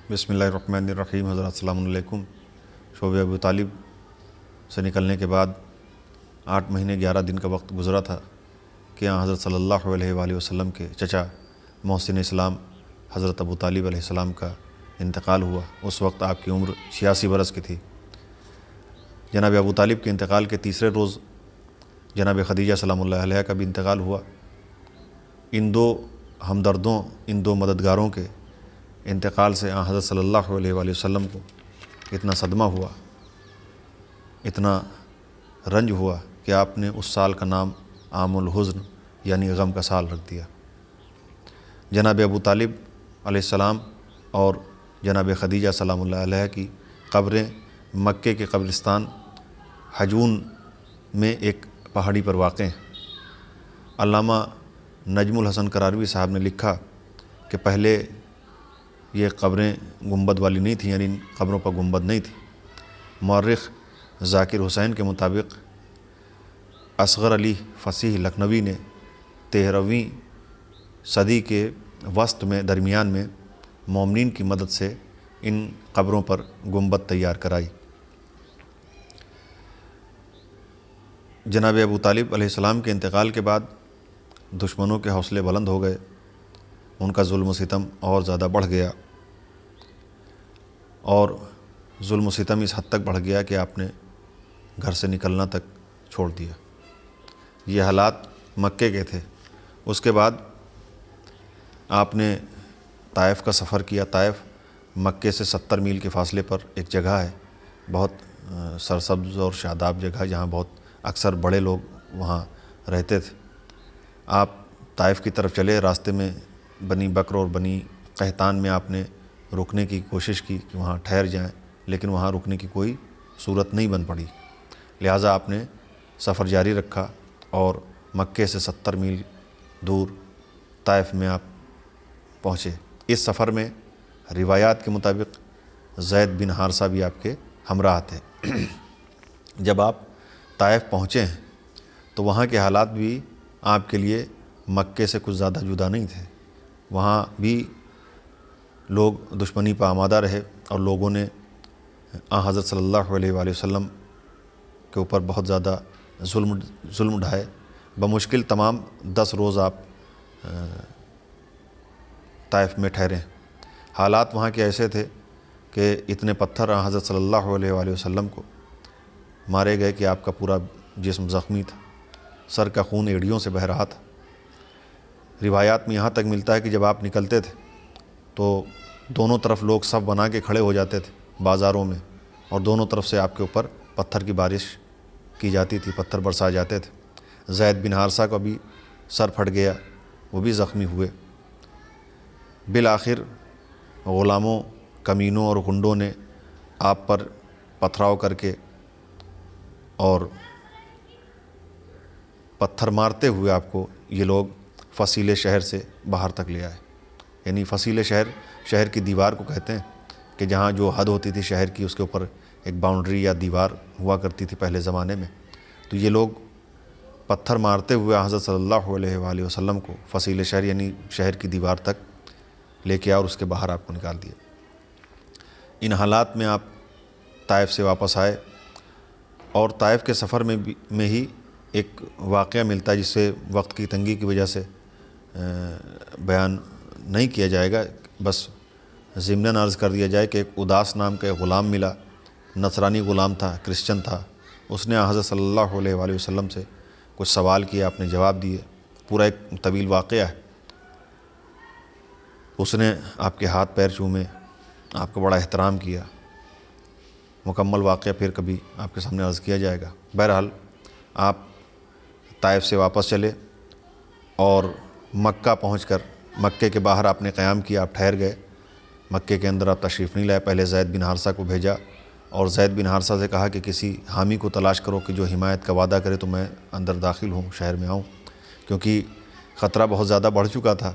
بسم اللہ الرحمن الرحیم۔ حضرات السلام علیکم۔ شعبہ ابو طالب سے نکلنے کے بعد 8 مہینے 11 دن کا وقت گزرا تھا کہ حضرت صلی اللہ علیہ وآلہ وسلم کے چچا محسن اسلام حضرت ابو طالب علیہ السلام کا انتقال ہوا۔ اس وقت آپ کی عمر 86 برس کی تھی۔ جناب ابو طالب کے انتقال کے تیسرے روز جناب خدیجہ سلام اللہ علیہ کا بھی انتقال ہوا۔ ان دو ہمدردوں، ان دو مددگاروں کے انتقال سے حضرت صلی اللہ علیہ وآلہ وسلم کو اتنا صدمہ ہوا، اتنا رنج ہوا کہ آپ نے اس سال کا نام عام الحزن یعنی غم کا سال رکھ دیا۔ جناب ابو طالب علیہ السلام اور جناب خدیجہ سلام اللہ علیہ کی قبریں مکے کے قبرستان حجون میں ایک پہاڑی پر واقع ہیں۔ علامہ نجم الحسن قراروی صاحب نے لکھا کہ پہلے یہ قبریں گنبد والی نہیں تھیں، یعنی ان قبروں پر گنبد نہیں تھی۔ مورخ ذاکر حسین کے مطابق اصغر علی فصیح لکھنوی نے 13ویں صدی کے وسط میں درمیان میں مومنین کی مدد سے ان قبروں پر گنبد تیار کرائی۔ جناب ابو طالب علیہ السلام کے انتقال کے بعد دشمنوں کے حوصلے بلند ہو گئے، ان کا ظلم و ستم اور زیادہ بڑھ گیا، اور ظلم و ستم اس حد تک بڑھ گیا کہ آپ نے گھر سے نکلنا تک چھوڑ دیا۔ یہ حالات مکے کے تھے۔ اس کے بعد آپ نے طائف کا سفر کیا۔ طائف مکے سے 70 میل کے فاصلے پر ایک جگہ ہے، بہت سرسبز اور شاداب جگہ، جہاں بہت اکثر بڑے لوگ وہاں رہتے تھے۔ آپ طائف کی طرف چلے، راستے میں بنی بکر اور بنی قحطان میں آپ نے رکنے کی کوشش کی کہ وہاں ٹھہر جائیں، لیکن وہاں رکنے کی کوئی صورت نہیں بن پڑی، لہٰذا آپ نے سفر جاری رکھا اور مکے سے 70 میل دور طائف میں آپ پہنچے۔ اس سفر میں روایات کے مطابق زید بن حارثہ بھی آپ کے ہمراہ تھے۔ جب آپ طائف پہنچے ہیں تو وہاں کے حالات بھی آپ کے لیے مکے سے کچھ زیادہ جدا نہیں تھے۔ وہاں بھی لوگ دشمنی پہ آمادہ رہے اور لوگوں نے حضرت صلی اللہ علیہ وآلہ وسلم کے اوپر بہت زیادہ ظلم اٹھائے۔ بمشکل تمام 10 روز آپ طائف میں ٹھہرے۔ حالات وہاں کے ایسے تھے کہ اتنے پتھر حضرت صلی اللہ علیہ وآلہ وسلم کو مارے گئے کہ آپ کا پورا جسم زخمی تھا، سر کا خون ایڑیوں سے بہہ رہا تھا۔ روایات میں یہاں تک ملتا ہے کہ جب آپ نکلتے تھے تو دونوں طرف لوگ صف بنا کے کھڑے ہو جاتے تھے بازاروں میں، اور دونوں طرف سے آپ کے اوپر پتھر کی بارش کی جاتی تھی، پتھر برسائے جاتے تھے۔ زید بن حارثہ کا بھی سر پھٹ گیا، وہ بھی زخمی ہوئے۔ بالآخر غلاموں، کمینوں اور غنڈوں نے آپ پر پتھراؤ کر کے اور پتھر مارتے ہوئے آپ کو یہ لوگ فصیل شہر سے باہر تک لے آئے۔ یعنی فصیل شہر کی دیوار کو کہتے ہیں کہ جہاں جو حد ہوتی تھی شہر کی، اس کے اوپر ایک باؤنڈری یا دیوار ہوا کرتی تھی پہلے زمانے میں، تو یہ لوگ پتھر مارتے ہوئے حضرت صلی اللہ علیہ وآلہ وسلم کو فصیل شہر یعنی شہر کی دیوار تک لے کے آئے اور اس کے باہر آپ کو نکال دیا۔ ان حالات میں آپ طائف سے واپس آئے، اور طائف کے سفر میں ہی ایک واقعہ ملتا ہے جس سے وقت کی تنگی کی وجہ سے بیان نہیں کیا جائے گا، بس ضمناً عرض کر دیا جائے کہ ایک اداس نام کا ایک غلام ملا، نصرانی غلام تھا، کرسچن تھا۔ اس نے حضرت صلی اللہ علیہ وآلہ وسلم سے کچھ سوال کیا، آپ نے جواب دیے، پورا ایک طویل واقعہ ہے۔ اس نے آپ کے ہاتھ پیر چومے، آپ کا بڑا احترام کیا۔ مکمل واقعہ پھر کبھی آپ کے سامنے عرض کیا جائے گا۔ بہرحال آپ طائف سے واپس چلے اور مکہ پہنچ کر مکے کے باہر آپ نے قیام کیا، آپ ٹھہر گئے۔ مکے کے اندر آپ تشریف نہیں لائے، پہلے زید بن حارثہ کو بھیجا اور زید بن حارثہ سے کہا کہ کسی حامی کو تلاش کرو کہ جو حمایت کا وعدہ کرے تو میں اندر داخل ہوں، شہر میں آؤں، کیونکہ خطرہ بہت زیادہ بڑھ چکا تھا۔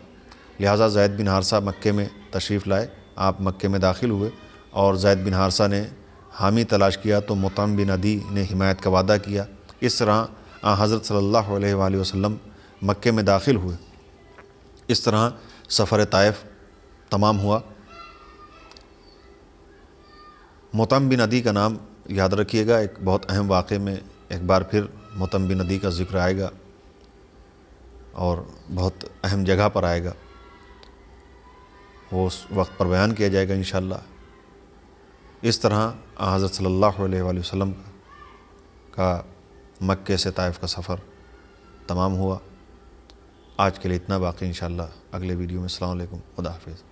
لہٰذا زید بن حارثہ مکے میں تشریف لائے، آپ مکے میں داخل ہوئے، اور زید بن حارثہ نے حامی تلاش کیا تو مطعم بن عدی نے حمایت کا وعدہ کیا۔ اس طرح حضرت صلی اللہ علیہ وآلہ وسلم مکے میں داخل ہوئے۔ اس طرح سفر طائف تمام ہوا۔ مطعم بن عدی کا نام یاد رکھیے گا، ایک بہت اہم واقعے میں ایک بار پھر مطعم بن عدی کا ذکر آئے گا اور بہت اہم جگہ پر آئے گا، وہ اس وقت پر بیان کیا جائے گا انشاءاللہ۔ اس طرح حضرت صلی اللہ علیہ وآلہ وسلم کا مکے سے طائف کا سفر تمام ہوا۔ آج کے لیے اتنا، باقی انشاءاللہ اگلے ویڈیو میں۔ السلام علیکم، خدا حافظ۔